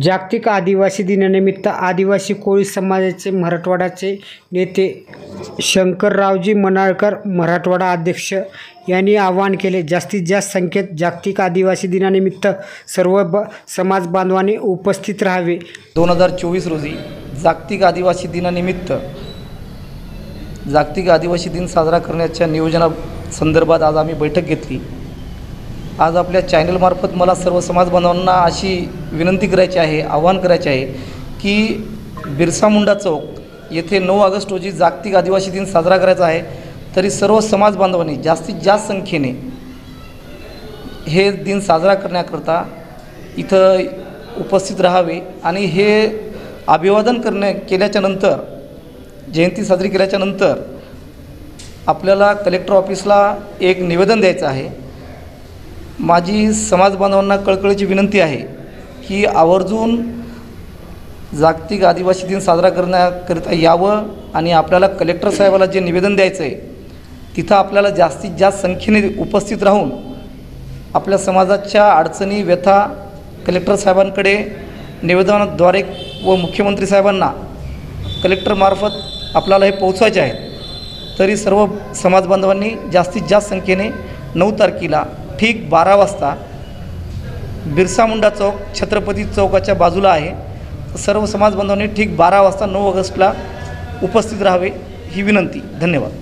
जागतिक आदिवासी दिनानिमित्त आदिवासी कोळी समाजाचे मराठवाड्याचे नेते शंकररावजी मनाळकर मराठवाडा अध्यक्ष यांनी आवाहन केले। जास्तीत जास्त संख्येत जागतिक आदिवासी दिनानिमित्त सर्व समाज बांधवांनी उपस्थित राहावे। 2024 रोजी जागतिक आदिवासी दिनानिमित्त जागतिक आदिवासी दिन साजरा करण्याच्या नियोजनासंदर्भात आज आम्ही बैठक घेतली। आज आपल्या चॅनलमार्फत मला सर्व समाज बांधवांना अशी विनंती करायची आहे, आवाहन करायचे आहे की बिरसा मुंडा चौक येथे 9 ऑगस्ट रोजी जागतिक आदिवासी दिन साजरा करायचा आहे। तरी सर्व समाज बांधवांनी जास्तीत जास्त संख्येने हे दिन साजरा करण्याकरता इथं उपस्थित राहावे आणि हे अभिवादन केल्याच्या नंतर, जयंती साजरी केल्याच्या नंतर आपल्याला कलेक्टर ऑफिसला एक निवेदन द्यायचं आहे। माझी समाज बांधवांना कळकळीची विनंती आहे की आवर्जून जागतिक आदिवासी दिन साजरा करण्याकरिता यावं आणि आपल्याला कलेक्टर साहेबाला जे निवेदन द्यायचं आहे तिथं आपल्याला जास्तीत जास्त संख्येने उपस्थित राहून आपल्या समाजाच्या अडचणी व्यथा कलेक्टर साहेबांकडे निवेदनाद्वारे व मुख्यमंत्री साहेबांना कलेक्टरमार्फत आपल्याला हे पोहोचवायचे आहेत। तरी सर्व समाज बांधवांनी जास्तीत जास्त संख्येने 9 तारखेला ठीक 12 वाजता बिरसा मुंडा चौक छत्रपती चौकाच्या बाजूला आहे। सर्व समाज बांधवांनी ठीक 12 वाजता 9 ऑगस्टला उपस्थित राहावे ही विनंती। धन्यवाद।